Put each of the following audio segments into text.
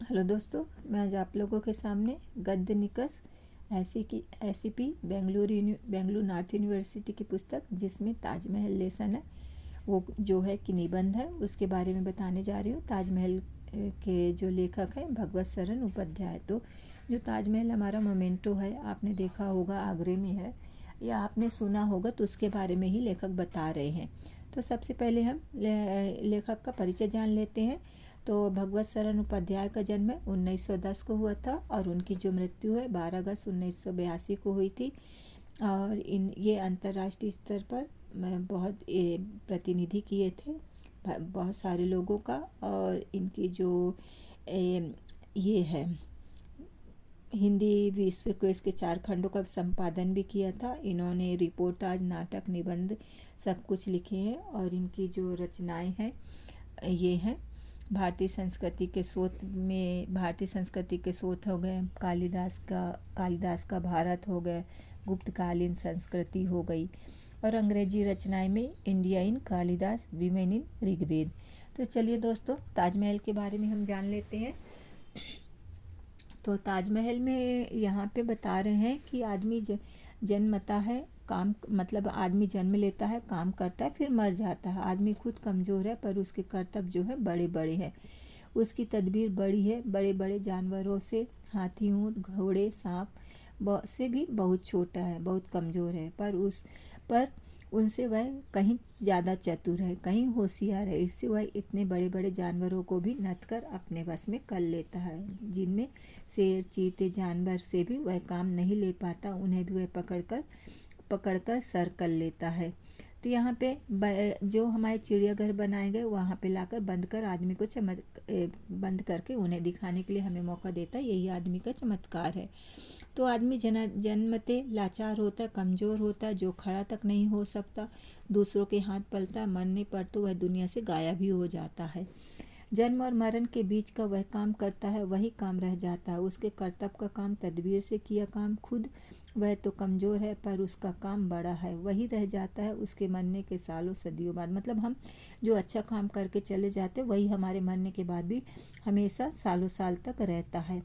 Hello दोस्तों, मैं आज आप लोगों के सामने गद्य निकस एसीपी बेंगलुरु नॉर्थ यूनिवर्सिटी की पुस्तक जिसमें ताजमहल लेसन है वो जो है कि निबंध है उसके बारे में बताने जा रही हूँ। ताजमहल के जो लेखक हैं भगवत सरन उपाध्याय। तो जो ताजमहल हमारा मोमेंटो है, आपने देखा होगा आगरे में है या आपने सुना होगा, तो उसके बारे में ही लेखक बता रहे हैं। तो सबसे पहले हम लेखक का परिचय जान लेते हैं। तो भगवत सरन उपाध्याय का जन्म 1910 को हुआ था और उनकी जो मृत्यु है 12 अगस्त 1982 को हुई थी। और ये अंतर्राष्ट्रीय स्तर पर बहुत प्रतिनिधि किए थे बहुत सारे लोगों का। और इनकी जो ये है हिंदी विश्व कोश के 4 खंडों का संपादन भी किया था। इन्होंने रिपोर्टाज, नाटक, निबंध सब कुछ लिखे हैं। और इनकी जो रचनाएं हैं ये हैं भारतीय संस्कृति के स्रोत हो गए, कालिदास का भारत हो गए, गुप्तकालीन संस्कृति हो गई, और अंग्रेजी रचनाएं में India in Kalidas, women in Rigveda. तो चलिए दोस्तों, ताजमहल के बारे में हम जान लेते हैं। तो ताजमहल में यहाँ पे बता रहे हैं कि आदमी जन्मता है, काम मतलब आदमी जन्म लेता है, काम करता है, फिर मर जाता है। आदमी खुद कमज़ोर है पर उसके कर्तव्य जो है बड़े बड़े हैं। उसकी तदबीर बड़ी है, बड़े बड़े जानवरों से, हाथी, ऊँट, घोड़े, सांप से भी बहुत छोटा है, बहुत कमज़ोर है। पर उनसे वह कहीं ज़्यादा चतुर है, कहीं होशियार है। इससे वह इतने बड़े बड़े जानवरों को भी नथ कर अपने बस में कर लेता है, जिनमें शेर, चीते जानवर से भी वह काम नहीं ले पाता, उन्हें भी वह पकड़कर सर कर लेता है। तो यहाँ पे जो हमारे चिड़ियाघर बनाए गए वहाँ पे लाकर बंद कर आदमी को बंद करके उन्हें दिखाने के लिए हमें मौका देता है। यही आदमी का चमत्कार है। तो आदमी जन्मते लाचार होता है, कमज़ोर होता है, जो खड़ा तक नहीं हो सकता, दूसरों के हाथ पलता है, मरने पर तो वह दुनिया से गायब भी हो जाता है। जन्म और मरण के बीच का वह काम करता है, वही काम रह जाता है। उसके कर्तव्य का काम, तदबीर से किया काम, खुद वह तो कमज़ोर है पर उसका काम बड़ा है, वही रह जाता है उसके मरने के सालों सदियों बाद। मतलब हम जो अच्छा काम करके चले जाते हैं वही हमारे मरने के बाद भी हमेशा सालों साल तक रहता है।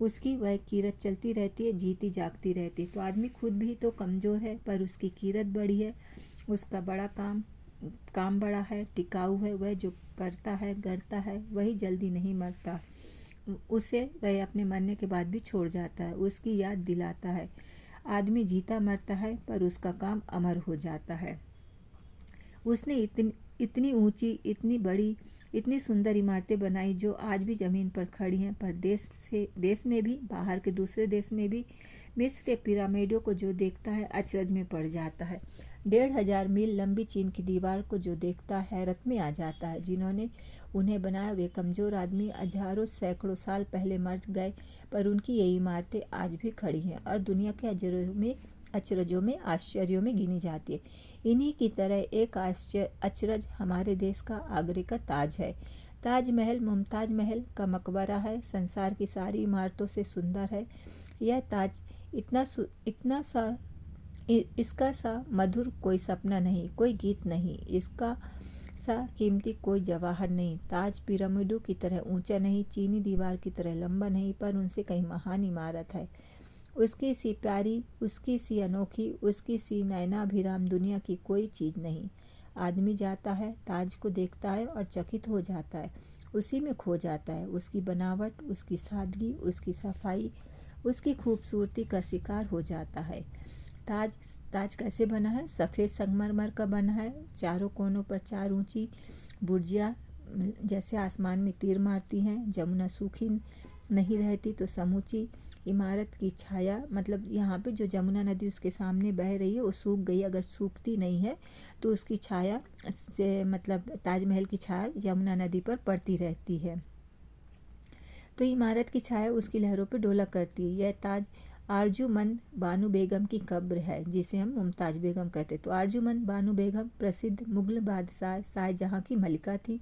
उसकी वह कीरत चलती रहती है, जीती जागती रहती है। तो आदमी खुद भी तो कमज़ोर है पर उसकी कीरत बड़ी है, उसका बड़ा काम बड़ा है, टिकाऊ है। वह जो करता है, गढ़ता है, वही जल्दी नहीं मरता, उसे वह अपने मरने के बाद भी छोड़ जाता है, उसकी याद दिलाता है। आदमी जीता मरता है पर उसका काम अमर हो जाता है। उसने इतनी ऊंची, इतनी बड़ी, इतनी सुंदर इमारतें बनाई जो आज भी ज़मीन पर खड़ी हैं, पर देश में भी, बाहर के दूसरे देश में भी मिस्र के पिरामिडों को जो देखता है अचरज में पड़ जाता है। 1500 मील लंबी चीन की दीवार को जो देखता है हैरत में आ जाता है। जिन्होंने उन्हें बनाया वे कमज़ोर आदमी हजारों सैकड़ों साल पहले मर गए, पर उनकी ये इमारतें आज भी खड़ी हैं और दुनिया के अचरजों में, आश्चर्यों में गिनी जाती है। इन्हीं की तरह एक अचरज हमारे देश का आगरे का ताज है। ताजमहल मुमताज महल का मकबरा है, संसार की सारी इमारतों से सुंदर है। यह ताज इसका सा मधुर कोई सपना नहीं, कोई गीत नहीं, इसका सा कीमती कोई जवाहर नहीं। ताज पिरामिडों की तरह ऊंचा नहीं, चीनी दीवार की तरह लंबा नहीं, पर उनसे कहीं महान इमारत है। उसकी सी प्यारी, उसकी सी अनोखी, उसकी सी नयनाभिराम दुनिया की कोई चीज़ नहीं। आदमी जाता है, ताज को देखता है और चकित हो जाता है, उसी में खो जाता है। उसकी बनावट, उसकी सादगी, उसकी सफाई, उसकी खूबसूरती का शिकार हो जाता है। ताज कैसे बना है? सफ़ेद संगमरमर का बना है। चारों कोनों पर 4 ऊंची बुर्जियाँ जैसे आसमान में तीर मारती हैं। जमुना सूखी नहीं रहती तो समूची इमारत की छाया, मतलब यहाँ पे जो जमुना नदी उसके सामने बह रही है वो सूख गई, अगर सूखती नहीं है तो उसकी छाया से, मतलब ताजमहल की छाया यमुना नदी पर पड़ती रहती है। तो इमारत की छाया उसकी लहरों पर डोला करती है। यह ताज आरजूमंद बानो बेगम की कब्र है, जिसे हम मुमताज बेगम कहते। तो आरजूमंद बानो बेगम प्रसिद्ध मुगल बादशाह शाहजहाँ की मलिका थी।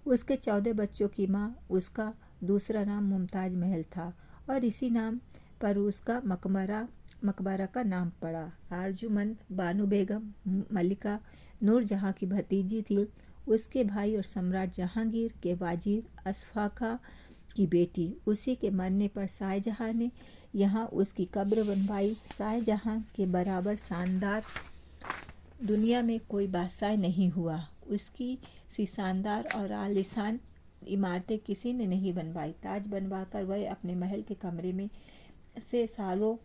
उसके 14 बच्चों की माँ, उसका दूसरा नाम मुमताज महल था और इसी नाम पर उसका मकबरा का नाम पड़ा। आरजूमंद बानो बेगम मलिका नूरजहाँ की भतीजी थी। उसके भाई और सम्राट जहांगीर के वाजिर की बेटी। उसी के मरने पर शाहजहां ने यहाँ उसकी कब्र बनवाई। शाहजहां के बराबर शानदार दुनिया में कोई बादशाह नहीं हुआ। उसकी सी शानदार और आलीशान इमारतें किसी ने नहीं बनवाई। ताज बनवाकर वह अपने महल के कमरे में से सालों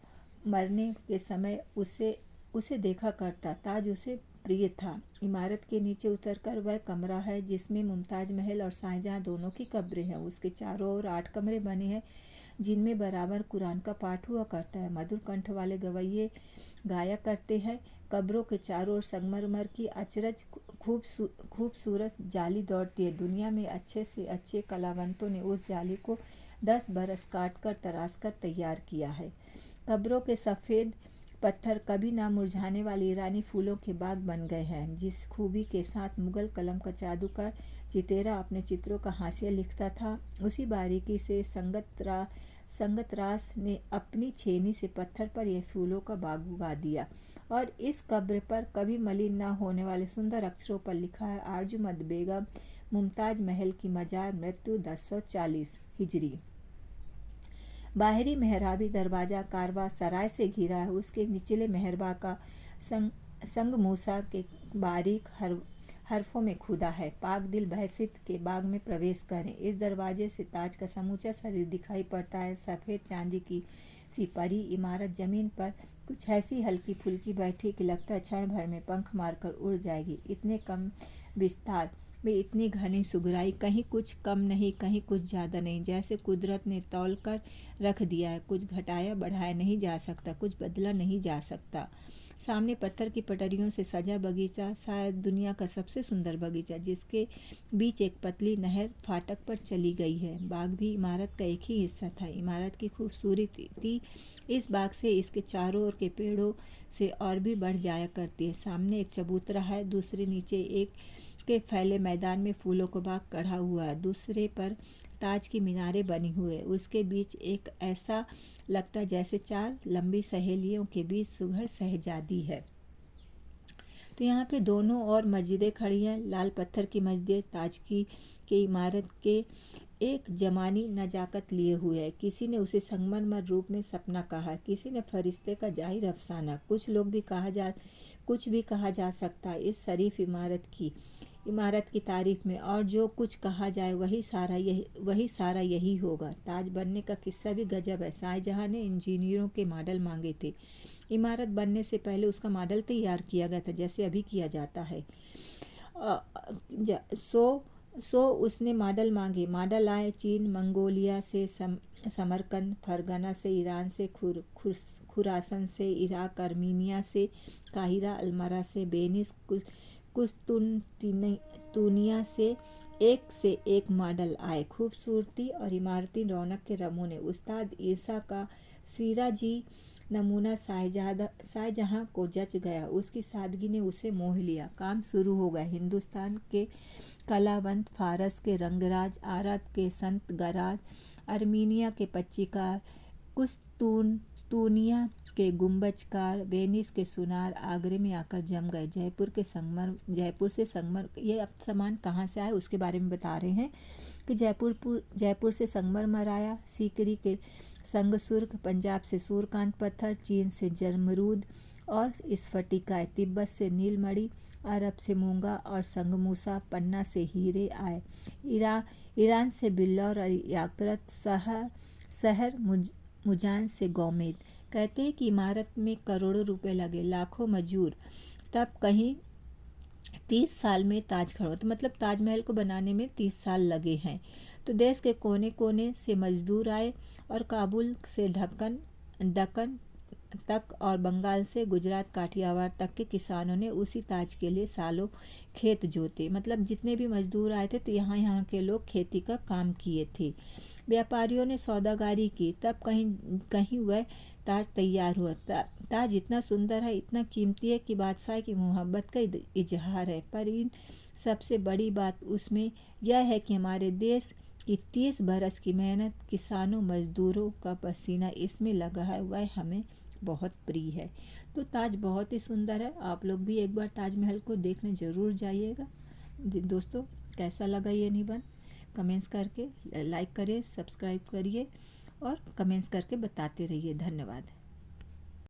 मरने के समय उसे देखा करता। ताज उसे प्रिय था। इमारत के नीचे उतरकर वह कमरा है जिसमें मुमताज महल और शाहजहां दोनों की कब्रें हैं। उसके चारों ओर 8 कमरे बने हैं जिनमें बराबर कुरान का पाठ हुआ करता है। मधुर कंठ वाले गवैये गाया करते हैं। कब्रों के चारों ओर संगमरमर की अचरज खूबसूरत जाली दौड़ती है। दुनिया में अच्छे से अच्छे कलावंतों ने उस जाली को 10 बरस काट कर तराश कर तैयार किया है। कब्रों के सफ़ेद पत्थर कभी ना मुरझाने वाले ईरानी फूलों के बाग बन गए हैं। जिस खूबी के साथ मुगल कलम का जादूगर चितेरा अपने चित्रों का हाशिया लिखता था, उसी बारीकी से संगतरास ने अपनी छेनी से पत्थर पर यह फूलों का बाग उगा दिया। और इस कब्र पर कभी मलिन न होने वाले सुंदर अक्षरों पर लिखा है, आरजुमंद बेगम मुमताज महल की मजार, मृत्यु 1040 हिजरी। बाहरी मेहराबी दरवाजा कारवा सराय से घिरा है। उसके निचले मेहरबा का संगमूसा के बारीक हरफों में खुदा है। पाक दिल बहसित के बाग में प्रवेश करें। इस दरवाजे से ताज का समूचा शरीर दिखाई पड़ता है। सफ़ेद चांदी की सी परी इमारत जमीन पर कुछ ऐसी हल्की फुल्की बैठी कि लगता है क्षण भर में पंख मारकर उड़ जाएगी। इतने कम विस्तार में इतनी घनी सुगराई, कहीं कुछ कम नहीं, कहीं कुछ ज़्यादा नहीं। जैसे कुदरत ने तौल कर रख दिया है। कुछ घटाया बढ़ाया नहीं जा सकता, कुछ बदला नहीं जा सकता। सामने पत्थर की पटरियों से सजा बगीचा, शायद दुनिया का सबसे सुंदर बगीचा, जिसके बीच एक पतली नहर फाटक पर चली गई है। बाग भी इमारत का एक ही हिस्सा था। इमारत की खूबसूरती इस बाग से इसके चारों ओर के पेड़ों से और भी बढ़ जाया करती है। सामने एक चबूतरा है, दूसरे नीचे एक के फैले मैदान में फूलों का बाग कढ़ा हुआ है। दूसरे पर ताज की मीनारें बनी हुई है। उसके बीच एक ऐसा लगता जैसे 4 लंबी सहेलियों के बीच सुघड़ शहजादी है। तो यहाँ पे दोनों और मस्जिदें खड़ी हैं। लाल पत्थर की मस्जिद ताज की इमारत के एक जमानी नजाकत लिए हुए है। किसी ने उसे संगमरमर रूप में सपना कहा, किसी ने फरिश्ते का जाहिर अफसाना। कुछ भी कहा जा सकता है इस शरीफ इमारत की तारीफ में, और जो कुछ कहा जाए वही सारा यही होगा। ताज बनने का किस्सा भी गजब है। शाहजहां ने इंजीनियरों के मॉडल मांगे थे। इमारत बनने से पहले उसका मॉडल तैयार किया गया था, जैसे अभी किया जाता है। उसने मॉडल मांगे। मॉडल आए चीन, मंगोलिया से, समरकंद, फरगना से, ईरान से, खुरासन से, इराक, अर्मीनिया से, काहिरा, अल्मरा से, बेनिस, कुस्तुनतुनिया से एक मॉडल आए। खूबसूरती और इमारती रौनक के नमूने। उस्ताद ईसा का सिराजी नमूना शाहजहां को जच गया। उसकी सादगी ने उसे मोह लिया। काम शुरू हो गया। हिंदुस्तान के कलावंत, फारस के रंगराज, अरब के संत गराज, अर्मीनिया के पच्चीकार, कुस्तुनतुनिया के गुंबजकार, वेनिस के सुनार आगरे में आकर जम गए। जयपुर से संगमर, ये अब सामान कहाँ से आया उसके बारे में बता रहे हैं कि जयपुर से संगमरमर आया, सीकरी के संगसुर्ख, पंजाब से सूरकांत पत्थर, चीन से जमरूद और स्फटिका, तिब्बत से नीलमणि, अरब से मूंगा और संगमूसा, पन्ना से हीरे आए। ईरान से बिल्लौर और याकरत, शहर मुजान से गौमेद। कहते हैं कि इमारत में करोड़ों रुपए लगे, लाखों मजूर, तब कहीं 30 साल में ताज खड़ा हो। तो मतलब ताजमहल को बनाने में 30 साल लगे हैं। तो देश के कोने कोने से मजदूर आए और काबुल से दक्कन तक और बंगाल से गुजरात काठियावाड़ तक के किसानों ने उसी ताज के लिए सालों खेत जोते। मतलब जितने भी मजदूर आए थे तो यहाँ के लोग खेती का काम किए थे। व्यापारियों ने सौदागारी की, तब कहीं वह ताज तैयार हुआ। ताज इतना सुंदर है, इतना कीमती है कि बादशाह की मोहब्बत का इजहार है। पर इन सबसे बड़ी बात उसमें यह है कि हमारे देश की 30 बरस की मेहनत, किसानों मजदूरों का पसीना इसमें लगा है, वह हमें बहुत प्रिय है। तो ताज बहुत ही सुंदर है। आप लोग भी एक बार ताजमहल को देखने ज़रूर जाइएगा। दोस्तों कैसा लगा ये निबंध? कमेंट्स करके लाइक करिए, सब्सक्राइब करिए और कमेंट्स करके बताते रहिए। धन्यवाद।